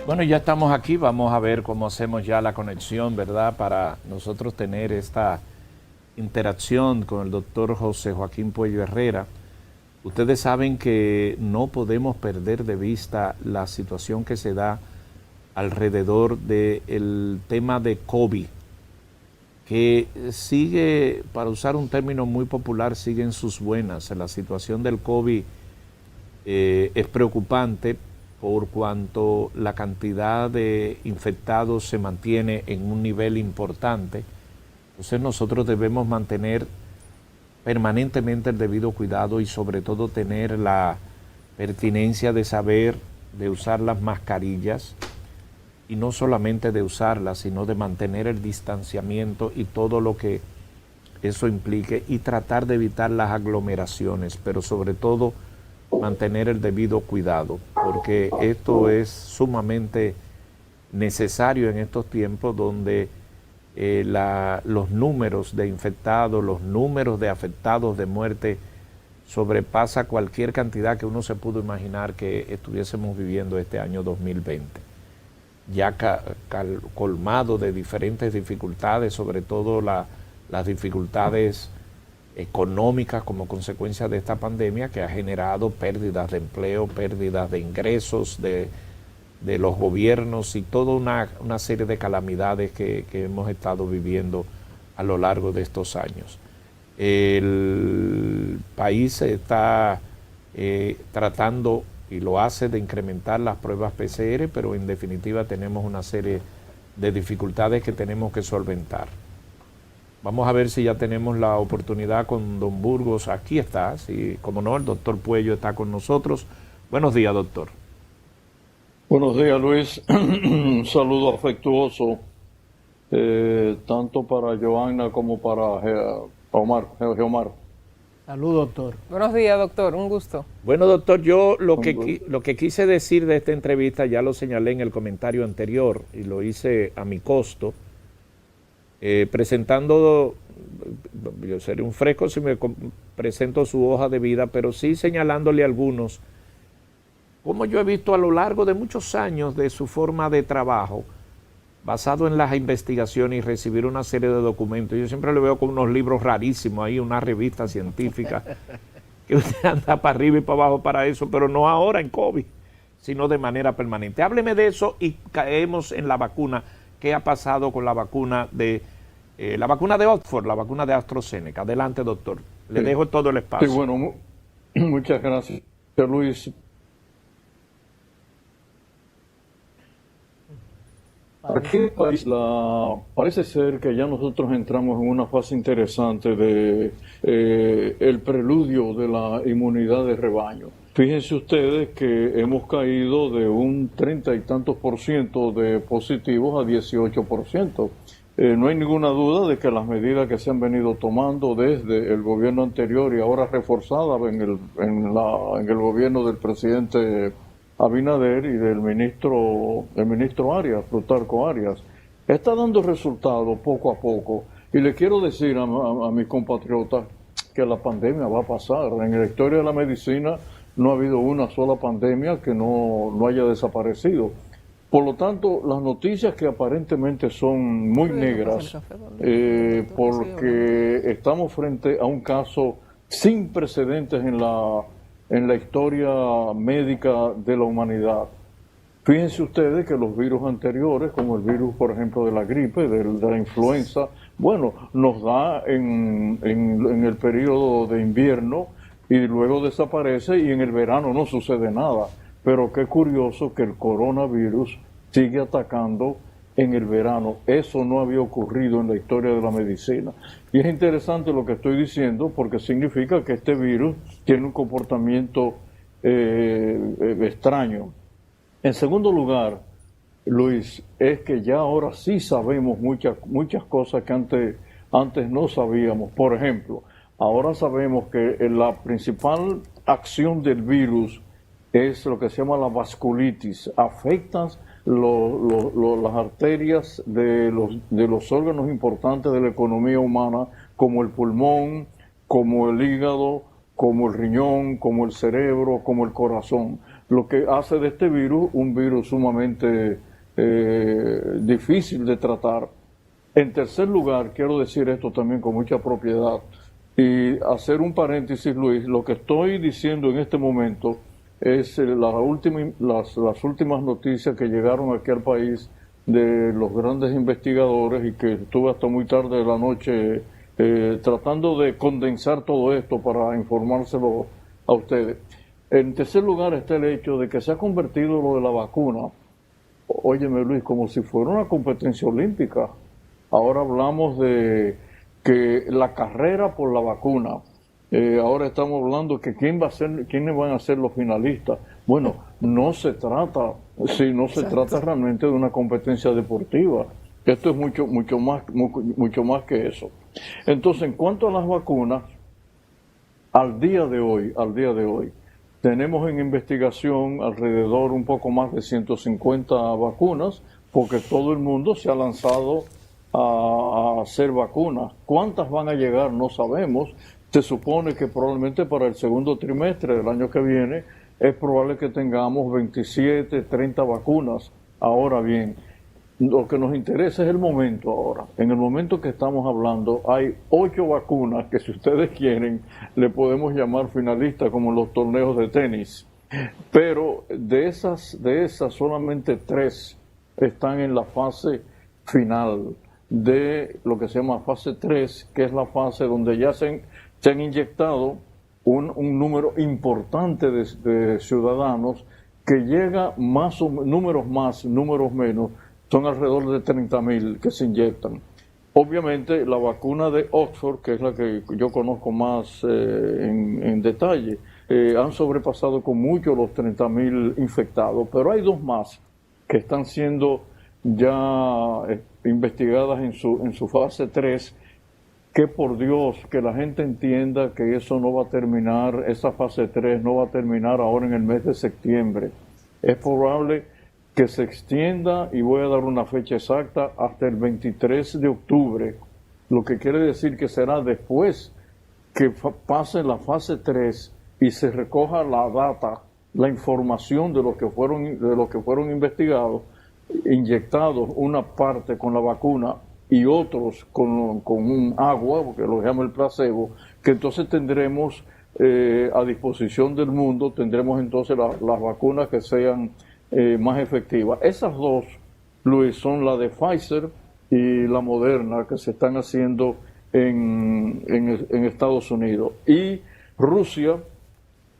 Bueno, ya estamos aquí, vamos a ver cómo hacemos ya la conexión, ¿verdad? Para nosotros tener esta interacción con el doctor José Joaquín Puello Herrera. Ustedes saben que no podemos perder de vista la situación que se da alrededor del tema de COVID, que sigue, para usar un término muy popular, sigue en sus buenas. La situación del COVID es preocupante por cuanto la cantidad de infectados se mantiene en un nivel importante. Entonces nosotros debemos mantener permanentemente el debido cuidado y sobre todo tener la pertinencia de saber de usar las mascarillas y no solamente de usarlas, sino de mantener el distanciamiento y todo lo que eso implique y tratar de evitar las aglomeraciones, pero sobre todo mantener el debido cuidado, porque esto es sumamente necesario en estos tiempos donde los números de infectados, los números de afectados de muerte sobrepasa cualquier cantidad que uno se pudo imaginar que estuviésemos viviendo este año 2020. Ya colmado de diferentes dificultades, sobre todo las dificultades económicas como consecuencia de esta pandemia que ha generado pérdidas de empleo, pérdidas de ingresos de los gobiernos y toda una serie de calamidades que hemos estado viviendo a lo largo de estos años. El país está tratando y lo hace de incrementar las pruebas PCR, pero en definitiva tenemos una serie de dificultades que tenemos que solventar. Vamos a ver si ya tenemos la oportunidad con don Burgos. Aquí está, sí, como no, el doctor Puello está con nosotros. Buenos días, doctor. Buenos días, Luis. Un saludo afectuoso, tanto para Joanna como para Geomar. Salud, doctor. Buenos días, doctor. Un gusto. Bueno, doctor, yo lo que quise decir de esta entrevista ya lo señalé en el comentario anterior y lo hice a mi costo, presentando, yo seré un fresco si me presento su hoja de vida, pero sí señalándole algunos, como yo he visto a lo largo de muchos años de su forma de trabajo, basado en las investigaciones y recibir una serie de documentos. Yo siempre le veo con unos libros rarísimos ahí, una revista científica, que usted anda para arriba y para abajo para eso, pero no ahora en COVID, sino de manera permanente. Hábleme de eso y caemos en la vacuna. ¿Qué ha pasado con la vacuna de Oxford, la vacuna de AstraZeneca? Adelante, doctor. Le dejo todo el espacio. Sí, bueno, muchas gracias, Luis. Aquí en el país parece ser que ya nosotros entramos en una fase interesante de el preludio de la inmunidad de rebaño. Fíjense ustedes que hemos caído de un 30 y tantos por ciento de positivos a 18%. No hay ninguna duda de que las medidas que se han venido tomando desde el gobierno anterior y ahora reforzadas en el gobierno del presidente Abinader y del ministro Arias, Plutarco Arias, está dando resultados poco a poco. Y le quiero decir a mis compatriotas que la pandemia va a pasar. En la historia de la medicina no ha habido una sola pandemia que no haya desaparecido. Por lo tanto, las noticias que aparentemente son muy negras, porque estamos frente a un caso sin precedentes en la historia médica de la humanidad. Fíjense ustedes que los virus anteriores, como el virus, por ejemplo, de la gripe, de la influenza, bueno, nos da en el periodo de invierno y luego desaparece y en el verano no sucede nada. Pero qué curioso que el coronavirus sigue atacando en el verano. Eso no había ocurrido en la historia de la medicina. Y es interesante lo que estoy diciendo porque significa que este virus tiene un comportamiento extraño. En segundo lugar, Luis, es que ya ahora sí sabemos muchas cosas que antes no sabíamos. Por ejemplo, ahora sabemos que la principal acción del virus es lo que se llama la vasculitis. Afectan las arterias de los órganos importantes de la economía humana, como el pulmón, como el hígado, como el riñón, como el cerebro, como el corazón. lo que hace de este virus un virus sumamente difícil de tratar. En tercer lugar, quiero decir esto también con mucha propiedad y hacer un paréntesis, Luis. Lo que estoy diciendo en este momento es las últimas noticias que llegaron aquí al país de los grandes investigadores, y que estuve hasta muy tarde de la noche tratando de condensar todo esto para informárselo a ustedes. En tercer lugar está el hecho de que se ha convertido lo de la vacuna, óyeme Luis, como si fuera una competencia olímpica. Ahora hablamos de que la carrera por la vacuna. Ahora estamos hablando que quiénes van a ser los finalistas. Bueno, no se trata realmente de una competencia deportiva. Esto es mucho más que eso. Entonces, en cuanto a las vacunas, al día de hoy, tenemos en investigación alrededor un poco más de 150 vacunas, porque todo el mundo se ha lanzado a hacer vacunas. ¿Cuántas van a llegar? No sabemos. Se supone que probablemente para el segundo trimestre del año que viene es probable que tengamos 27, 30 vacunas. Ahora bien, lo que nos interesa es el momento ahora. En el momento que estamos hablando hay 8 vacunas que, si ustedes quieren, le podemos llamar finalistas, como en los torneos de tenis. Pero de esas solamente 3 están en la fase final de lo que se llama fase 3, que es la fase donde ya se han inyectado un número importante de ciudadanos, que llega números más, números menos, son alrededor de 30.000 que se inyectan. Obviamente la vacuna de Oxford, que es la que yo conozco más en detalle, han sobrepasado con mucho los 30.000 infectados, pero hay 2 más que están siendo ya investigadas en su fase 3, que por Dios, que la gente entienda que eso no va a terminar, esa fase 3 no va a terminar ahora en el mes de septiembre. Es probable que se extienda, y voy a dar una fecha exacta, hasta el 23 de octubre, lo que quiere decir que será después que pase la fase 3 y se recoja la data, la información de los que fueron investigados, inyectados, una parte con la vacuna y otros con un agua, porque lo llama el placebo, que entonces tendremos a disposición del mundo, tendremos entonces las vacunas que sean más efectivas. Esas 2, Luis, son la de Pfizer y la Moderna, que se están haciendo en Estados Unidos. Y Rusia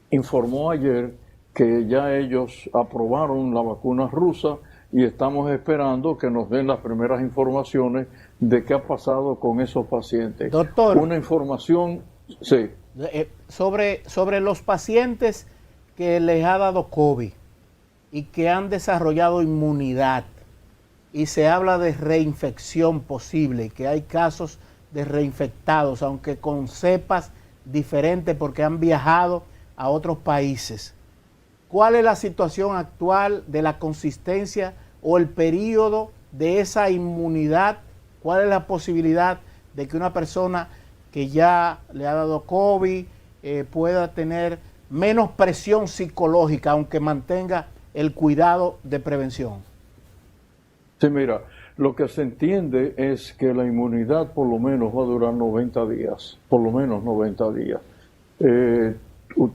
informó ayer que ya ellos aprobaron la vacuna rusa, y estamos esperando que nos den las primeras informaciones de qué ha pasado con esos pacientes. Doctor, una información, sí. Sobre los pacientes que les ha dado COVID y que han desarrollado inmunidad, y se habla de reinfección posible, que hay casos de reinfectados, aunque con cepas diferentes porque han viajado a otros países. ¿Cuál es la situación actual de la consistencia o el periodo de esa inmunidad? ¿Cuál es la posibilidad de que una persona que ya le ha dado COVID pueda tener menos presión psicológica, aunque mantenga el cuidado de prevención? Sí, mira, lo que se entiende es que la inmunidad por lo menos va a durar 90 días, por lo menos 90 días.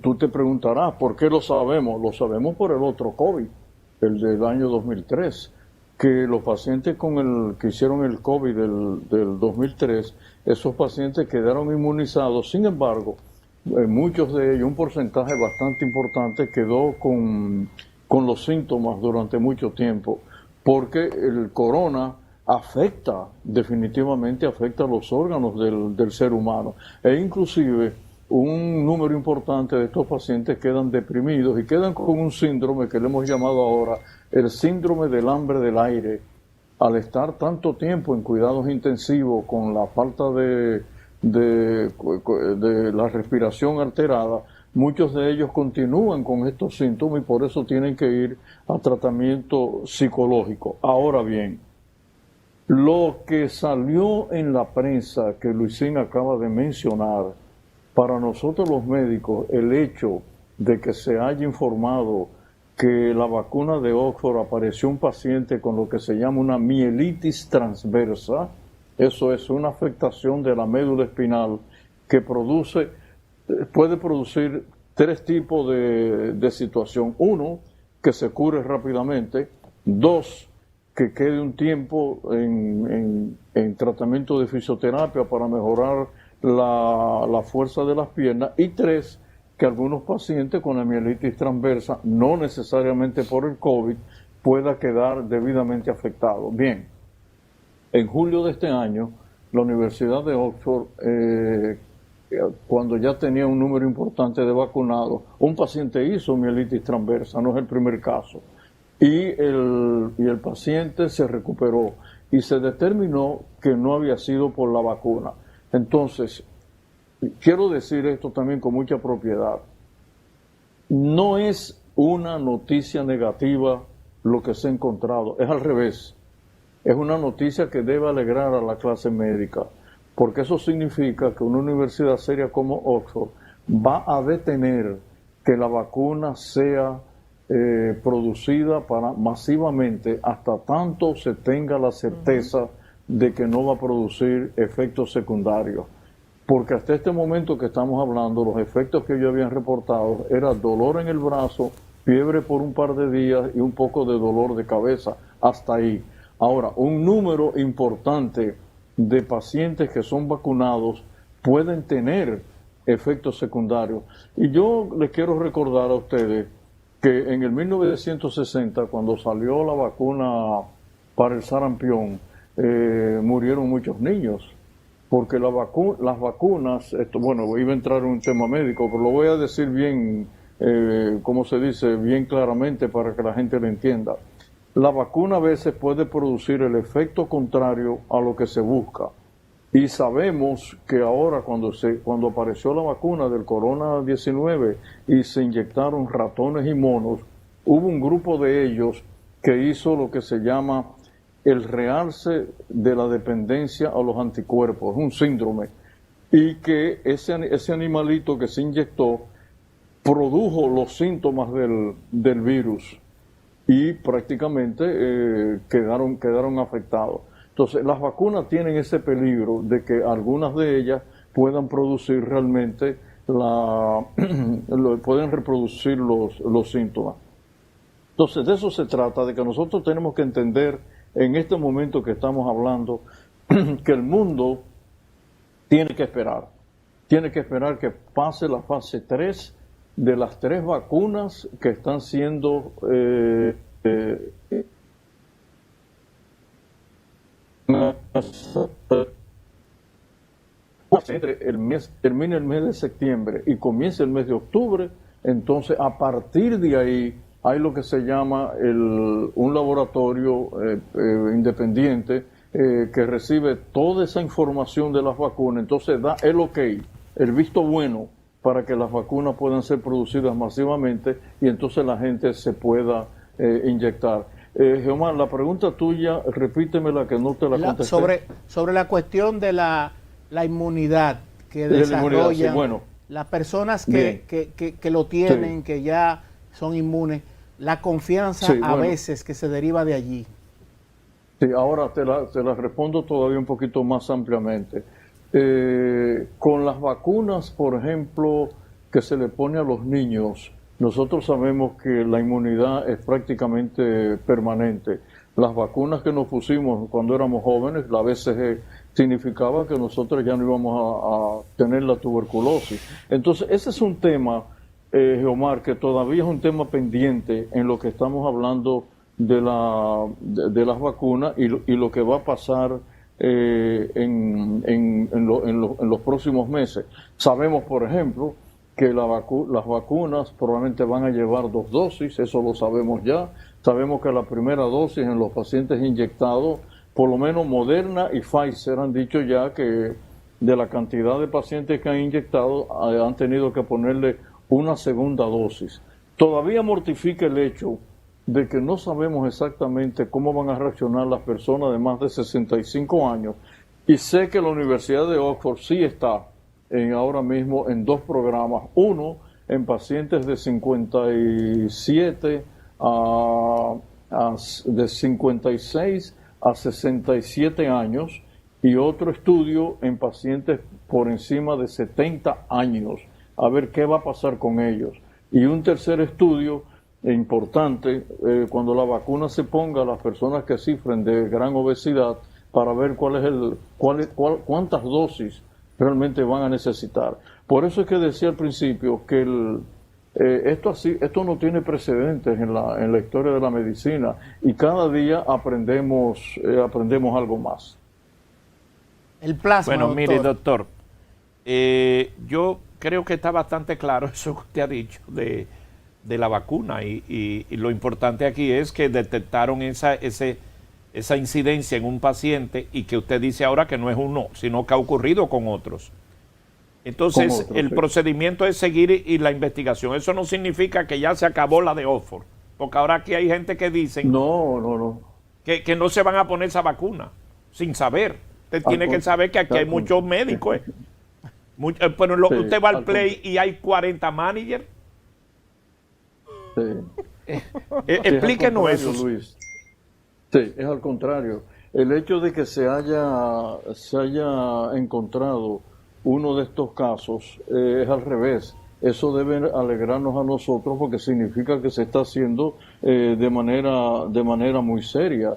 Tú te preguntarás, ¿por qué lo sabemos? Lo sabemos por el otro COVID, el del año 2003, que los pacientes que hicieron el COVID del 2003, esos pacientes quedaron inmunizados. Sin embargo, muchos de ellos, un porcentaje bastante importante, quedó con los síntomas durante mucho tiempo, porque el corona definitivamente afecta los órganos del ser humano, e inclusive un número importante de estos pacientes quedan deprimidos y quedan con un síndrome que le hemos llamado ahora el síndrome del hambre del aire. Al estar tanto tiempo en cuidados intensivos con la falta de la respiración alterada, muchos de ellos continúan con estos síntomas y por eso tienen que ir a tratamiento psicológico. Ahora bien, lo que salió en la prensa que Luisín acaba de mencionar, para nosotros los médicos, el hecho de que se haya informado que la vacuna de Oxford apareció un paciente con lo que se llama una mielitis transversa. Eso es una afectación de la médula espinal que puede producir tres tipos de situación. Uno, que se cure rápidamente. Dos, que quede un tiempo en tratamiento de fisioterapia para mejorar la fuerza de las piernas. Y tres, que algunos pacientes con la mielitis transversa, no necesariamente por el COVID, pueda quedar debidamente afectado. Bien, en julio de este año, la Universidad de Oxford, cuando ya tenía un número importante de vacunados, un paciente hizo mielitis transversa, no es el primer caso, y el paciente se recuperó y se determinó que no había sido por la vacuna. Entonces, quiero decir esto también con mucha propiedad. No es una noticia negativa lo que se ha encontrado, es al revés. Es una noticia que debe alegrar a la clase médica, porque eso significa que una universidad seria como Oxford va a detener que la vacuna sea producida masivamente hasta tanto se tenga la certeza de que no va a producir efectos secundarios. Porque hasta este momento que estamos hablando, los efectos que ellos habían reportado era dolor en el brazo, fiebre por un par de días y un poco de dolor de cabeza, hasta ahí. Ahora, un número importante de pacientes que son vacunados pueden tener efectos secundarios. Y yo les quiero recordar a ustedes que en el 1960, cuando salió la vacuna para el sarampión, murieron muchos niños. Porque las vacunas, bueno, iba a entrar en un tema médico, pero lo voy a decir bien, como se dice, bien claramente para que la gente lo entienda. La vacuna a veces puede producir el efecto contrario a lo que se busca. Y sabemos que ahora cuando apareció la vacuna del corona-19 y se inyectaron ratones y monos, hubo un grupo de ellos que hizo lo que se llama el realce de la dependencia a los anticuerpos, un síndrome, y que ese animalito que se inyectó produjo los síntomas del virus y prácticamente quedaron afectados. Entonces, las vacunas tienen ese peligro de que algunas de ellas puedan producir realmente pueden reproducir los síntomas. Entonces, de eso se trata, de que nosotros tenemos que entender en este momento que estamos hablando que el mundo tiene que esperar que pase la fase 3 de las 3 vacunas que están siendo termina el mes de septiembre y comienza el mes de octubre. Entonces, a partir de ahí hay lo que se llama un laboratorio independiente que recibe toda esa información de las vacunas. Entonces da el ok, el visto bueno para que las vacunas puedan ser producidas masivamente y entonces la gente se pueda inyectar. Geomar, la pregunta tuya, repítemela que no te la contesté. Sobre la cuestión de la inmunidad que desarrollan sí, bueno, las personas que lo tienen, sí, que ya son inmunes, la confianza a veces que se deriva de allí. Sí, ahora te la respondo todavía un poquito más ampliamente. Con las vacunas, por ejemplo, que se le pone a los niños, nosotros sabemos que la inmunidad es prácticamente permanente. Las vacunas que nos pusimos cuando éramos jóvenes, la BCG, significaba que nosotros ya no íbamos a tener la tuberculosis. Entonces, ese es un tema, Geomar, que todavía es un tema pendiente en lo que estamos hablando de las vacunas y lo que va a pasar en los próximos meses. Sabemos, por ejemplo, que las vacunas probablemente van a llevar 2 dosis, eso lo sabemos ya. Sabemos que la primera dosis en los pacientes inyectados, por lo menos Moderna y Pfizer han dicho ya que de la cantidad de pacientes que han inyectado han tenido que ponerle una segunda dosis. Todavía mortifica el hecho de que no sabemos exactamente cómo van a reaccionar las personas de más de 65 años. Y sé que la Universidad de Oxford sí está ahora mismo en 2 programas. Uno en pacientes de 57 de 56 a 67 años y otro estudio en pacientes por encima de 70 años, a ver qué va a pasar con ellos. Y un tercer estudio importante, cuando la vacuna se ponga a las personas que sufren de gran obesidad, para ver cuántas dosis realmente van a necesitar. Por eso es que decía al principio que esto no tiene precedentes en la historia de la medicina y cada día aprendemos algo más. El plasma, Bueno, doctor. mire, doctor, yo creo que está bastante claro eso que usted ha dicho de la vacuna y lo importante aquí es que detectaron esa incidencia en un paciente y que usted dice ahora que no es uno, sino que ha ocurrido con otros. Entonces, el procedimiento es seguir y la investigación. Eso no significa que ya se acabó la de Oxford, porque ahora aquí hay gente que dicen que no se van a poner esa vacuna, sin saber. Usted tiene que saber que aquí hay muchos médicos. Pero usted va al Play y hay 40 managers. Sí. Explíquenos eso. Luis. Sí, es al contrario. El hecho de que se haya encontrado uno de estos casos es al revés. Eso debe alegrarnos a nosotros porque significa que se está haciendo de manera muy seria.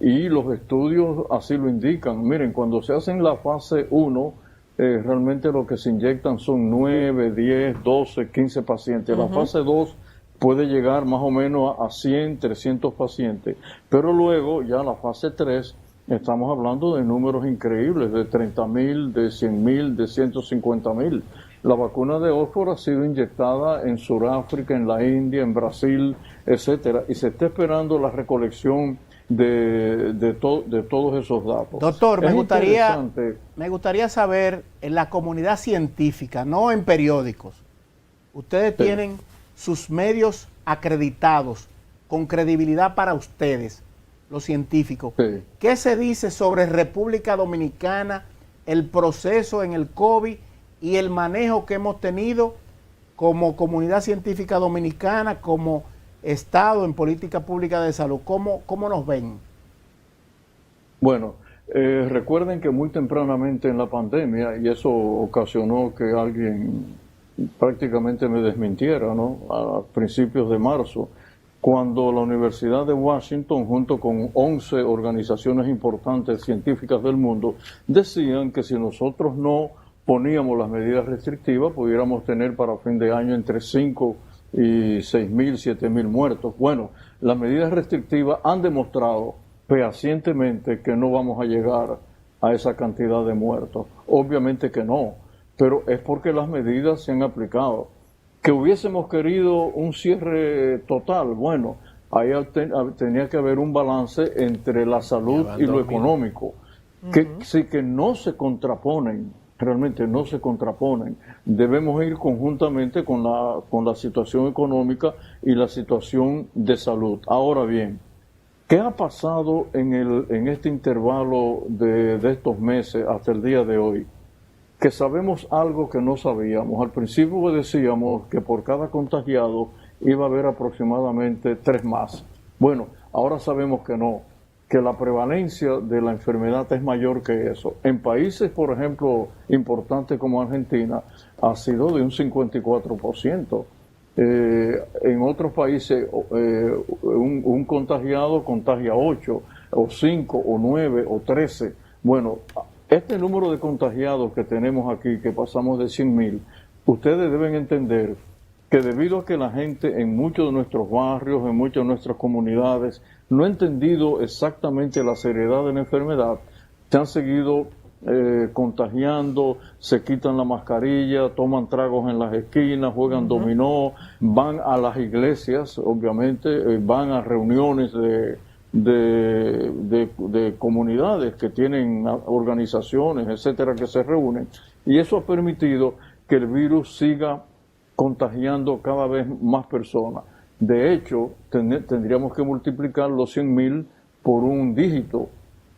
Y los estudios así lo indican. Miren, cuando se hace en la fase 1, realmente lo que se inyectan son 9, 10, 12, 15 pacientes. La fase 2 puede llegar más o menos a 100, 300 pacientes. Pero luego, ya la fase 3, estamos hablando de números increíbles, de 30.000, de 100.000, de 150.000. La vacuna de Oxford ha sido inyectada en Sudáfrica, en la India, en Brasil, etcétera, y se está esperando la recolección de todos esos datos. Doctor, me gustaría saber en la comunidad científica, no en periódicos. Ustedes tienen sus medios acreditados, con credibilidad para ustedes, los científicos. ¿Qué se dice sobre República Dominicana, el proceso en el COVID y el manejo que hemos tenido como comunidad científica dominicana, como Estado en política pública de salud? ¿Cómo nos ven? Bueno, recuerden que muy tempranamente en la pandemia, y eso ocasionó que alguien prácticamente me desmintiera, ¿no? A principios de marzo, cuando la Universidad de Washington, junto con 11 organizaciones importantes científicas del mundo, decían que si nosotros no poníamos las medidas restrictivas, pudiéramos tener para fin de año entre 5 y 6.000, 7.000 muertos. Bueno, las medidas restrictivas han demostrado fehacientemente que no vamos a llegar a esa cantidad de muertos. Obviamente que no, pero es porque las medidas se han aplicado. Que hubiésemos querido un cierre total, bueno, ahí tenía que haber un balance entre la salud y lo económico, que sí que no se contraponen, realmente no se contraponen. Debemos ir conjuntamente con la situación económica y la situación de salud. Ahora bien, ¿qué ha pasado en este intervalo de estos meses hasta el día de hoy? Que sabemos algo que no sabíamos. Al principio decíamos que por cada contagiado iba a haber aproximadamente 3 más. Bueno, ahora sabemos que no, que la prevalencia de la enfermedad es mayor que eso. En países, por ejemplo, importantes como Argentina, ha sido de un 54%. En otros países, un contagiado contagia 8, o 5, o 9, o 13. Bueno, este número de contagiados que tenemos aquí, que pasamos de 100.000, ustedes deben entender que debido a que la gente en muchos de nuestros barrios, en muchas de nuestras comunidades, no ha entendido exactamente la seriedad de la enfermedad, se han seguido contagiando, se quitan la mascarilla, toman tragos en las esquinas, juegan dominó, van a las iglesias, obviamente, van a reuniones de comunidades que tienen organizaciones, etcétera, que se reúnen, y eso ha permitido que el virus siga contagiando cada vez más personas. De hecho, tendríamos que multiplicar los 100.000 por un dígito,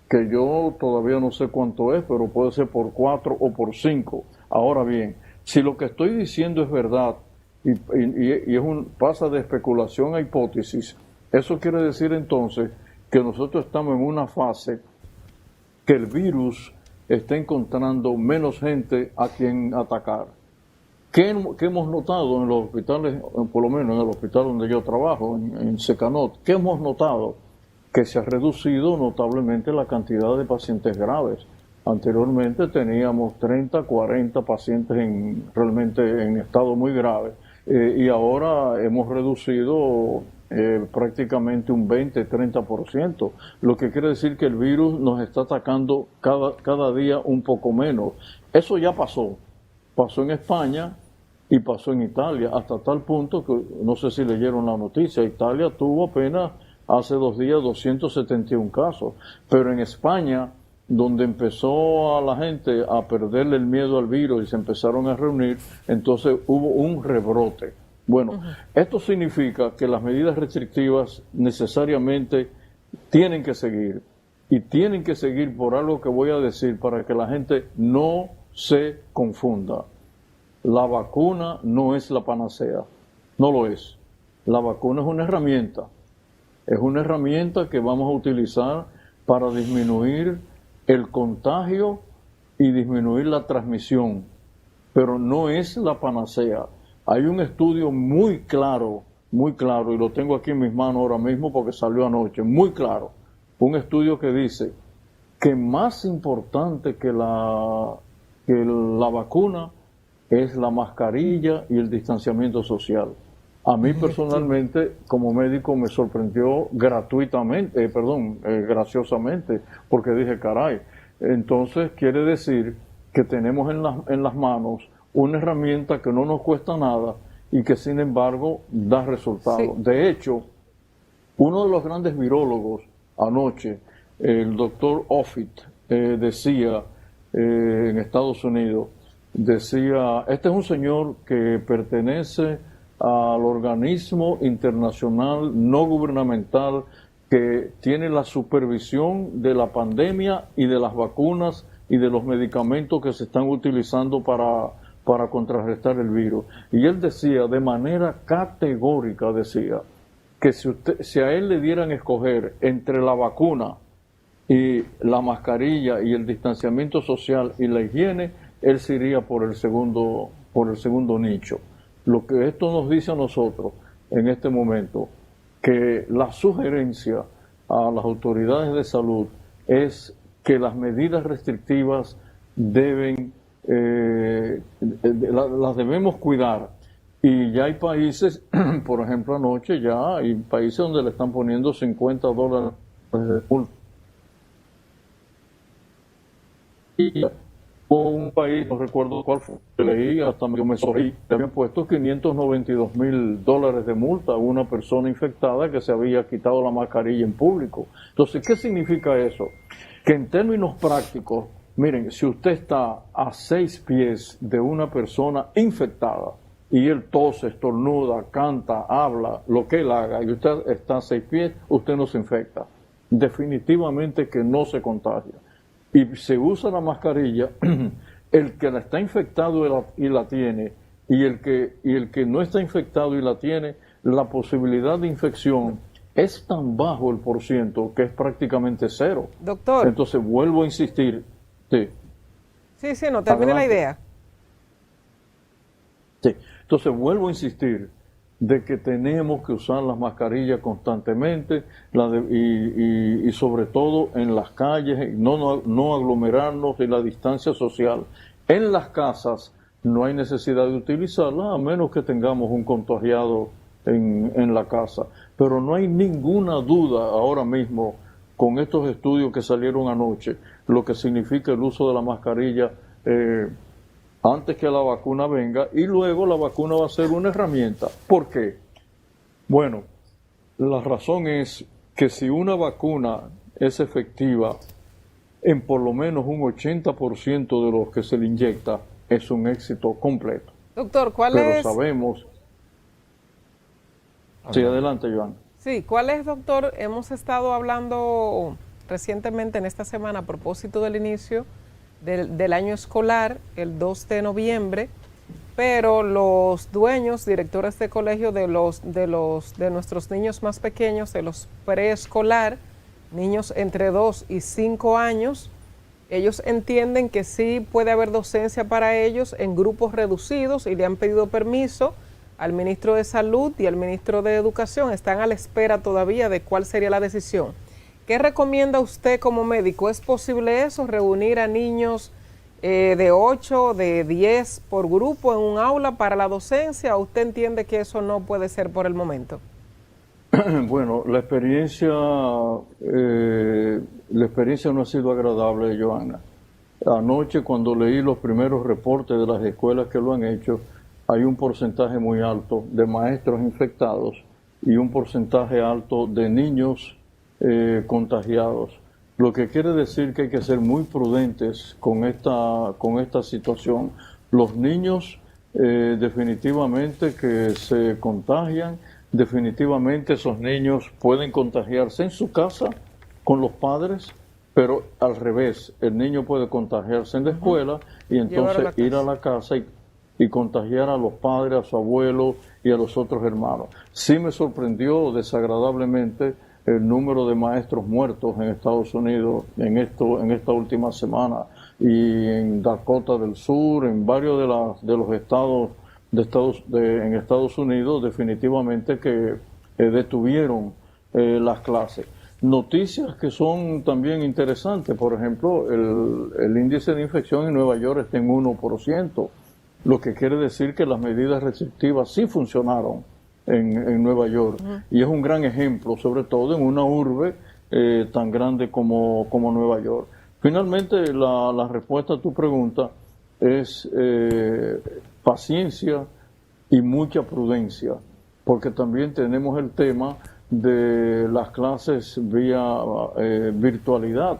que yo todavía no sé cuánto es, pero puede ser por 4 o por 5. Ahora bien, si lo que estoy diciendo es verdad, pasa de especulación a hipótesis. Eso quiere decir entonces que nosotros estamos en una fase que el virus está encontrando menos gente a quien atacar. ¿Qué hemos notado en los hospitales, por lo menos en el hospital donde yo trabajo, en Secanot? ¿Qué hemos notado? Que se ha reducido notablemente la cantidad de pacientes graves. Anteriormente teníamos 30, 40 pacientes realmente en estado muy grave y ahora hemos reducido prácticamente un 20, 30%, lo que quiere decir que el virus nos está atacando cada día un poco menos. Eso ya pasó en España y pasó en Italia, hasta tal punto que, no sé si leyeron la noticia, Italia tuvo apenas hace 2 días 271 casos, pero en España, donde empezó a la gente a perderle el miedo al virus y se empezaron a reunir, entonces hubo un rebrote. Bueno, esto significa que las medidas restrictivas necesariamente tienen que seguir, y tienen que seguir por algo que voy a decir para que la gente no se confunda. La vacuna no es la panacea, no lo es. La vacuna es una herramienta que vamos a utilizar para disminuir el contagio y disminuir la transmisión, pero no es la panacea. Hay un estudio muy claro, y lo tengo aquí en mis manos ahora mismo porque salió anoche, muy claro, un estudio que dice que más importante que la vacuna es la mascarilla y el distanciamiento social. A mí personalmente, como médico, me sorprendió graciosamente, porque dije, caray, entonces quiere decir que tenemos en las manos una herramienta que no nos cuesta nada y que sin embargo da resultados. Sí. De hecho, uno de los grandes virólogos anoche, el doctor Offit, decía en Estados Unidos, este es un señor que pertenece al organismo internacional no gubernamental que tiene la supervisión de la pandemia y de las vacunas y de los medicamentos que se están utilizando para contrarrestar el virus. Y él decía, de manera categórica, que si a él le dieran escoger entre la vacuna y la mascarilla y el distanciamiento social y la higiene, él se iría por el segundo nicho. Lo que esto nos dice a nosotros en este momento, que la sugerencia a las autoridades de salud es que las medidas restrictivas las debemos cuidar. Y ya hay países, por ejemplo anoche ya hay países donde le están poniendo $50 de multa. Y un país, no recuerdo cuál fue, leí, hasta me sorrí, le habían puesto $592,000 de multa a una persona infectada que se había quitado la mascarilla en público. Entonces, ¿qué significa eso? Que en términos prácticos, miren, si usted está a 6 pies de una persona infectada y él tose, estornuda, canta, habla, lo que él haga, y usted está a 6 pies, usted no se infecta. Definitivamente que no se contagia. Y se usa la mascarilla, el que la está infectado y la tiene, y el que no está infectado y la tiene, la posibilidad de infección es tan bajo el porciento que es prácticamente cero. Doctor. Entonces vuelvo a insistir. Sí, no, termine la idea. Sí, entonces vuelvo a insistir de que tenemos que usar las mascarillas constantemente y sobre todo en las calles, no aglomerarnos y la distancia social. En las casas no hay necesidad de utilizarla a menos que tengamos un contagiado en la casa. Pero no hay ninguna duda ahora mismo con estos estudios que salieron anoche, lo que significa el uso de la mascarilla antes que la vacuna venga, y luego la vacuna va a ser una herramienta. ¿Por qué? Bueno, la razón es que si una vacuna es efectiva en por lo menos un 80% de los que se le inyecta, es un éxito completo. Doctor, Pero sabemos... Sí, adelante, Joan. Sí, ¿cuál es, doctor? Hemos estado hablando recientemente en esta semana a propósito del inicio del año escolar, el 2 de noviembre, pero los dueños, directores de colegio de nuestros niños más pequeños, de los preescolar, niños entre 2 y 5 años, ellos entienden que sí puede haber docencia para ellos en grupos reducidos y le han pedido permiso al ministro de Salud y al ministro de Educación. Están a la espera todavía de cuál sería la decisión. ¿Qué recomienda usted como médico? ¿Es posible eso, reunir a niños de 8, de 10 por grupo en un aula para la docencia, o usted entiende que eso no puede ser por el momento? Bueno, la experiencia no ha sido agradable, Johanna. Anoche, cuando leí los primeros reportes de las escuelas que lo han hecho, hay un porcentaje muy alto de maestros infectados y un porcentaje alto de niños contagiados. Lo que quiere decir que hay que ser muy prudentes con esta situación. Los niños definitivamente que se contagian, definitivamente esos niños pueden contagiarse en su casa con los padres, pero al revés, el niño puede contagiarse en la escuela y entonces ir a la casa y contagiar a los padres, a su abuelo y a los otros hermanos. Sí me sorprendió desagradablemente el número de maestros muertos en Estados Unidos en esta última semana, y en Dakota del Sur, en varios de los estados en Estados Unidos, definitivamente que detuvieron las clases. Noticias que son también interesantes, por ejemplo, el índice de infección en Nueva York está en 1%, lo que quiere decir que las medidas restrictivas sí funcionaron en Nueva York, y es un gran ejemplo, sobre todo en una urbe tan grande como Nueva York. Finalmente, la respuesta a tu pregunta es paciencia y mucha prudencia, porque también tenemos el tema de las clases vía virtualidad.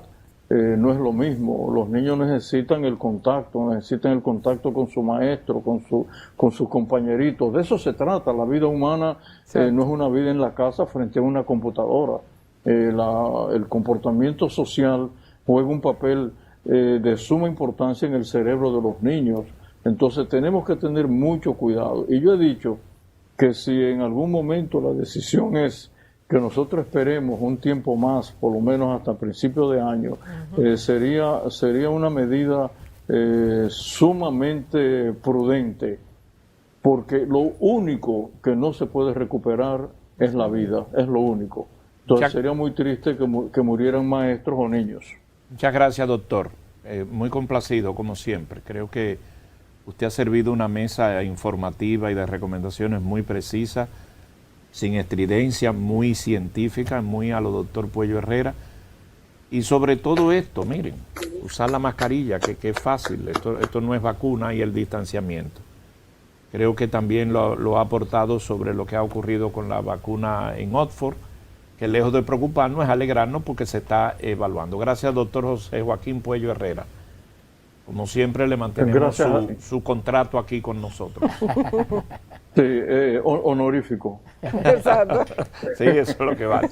No es lo mismo, los niños necesitan el contacto con su maestro, con sus compañeritos. De eso se trata. La vida humana no es una vida en la casa frente a una computadora. El comportamiento social juega un papel de suma importancia en el cerebro de los niños. Entonces tenemos que tener mucho cuidado. Y yo he dicho que si en algún momento la decisión es que nosotros esperemos un tiempo más, por lo menos hasta principios de año, sería una medida sumamente prudente, porque lo único que no se puede recuperar es la vida, es lo único. Entonces sería muy triste que murieran maestros o niños. Muchas gracias, doctor. Muy complacido, como siempre. Creo que usted ha servido una mesa informativa y de recomendaciones muy precisas, sin estridencia, muy científica, muy a lo doctor Puello Herrera. Y sobre todo esto, miren, usar la mascarilla, que es fácil, esto no es vacuna, y el distanciamiento. Creo que también lo ha aportado sobre lo que ha ocurrido con la vacuna en Oxford, que lejos de preocuparnos es alegrarnos porque se está evaluando. Gracias, doctor José Joaquín Puello Herrera. Como siempre, le mantenemos su contrato aquí con nosotros. Sí, honorífico. Exacto. Sí, eso es lo que vale.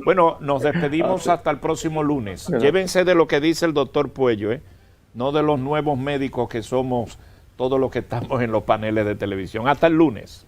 Bueno, nos despedimos hasta el próximo lunes. Llévense de lo que dice el doctor Puello, no de los nuevos médicos que somos todos los que estamos en los paneles de televisión. Hasta el lunes.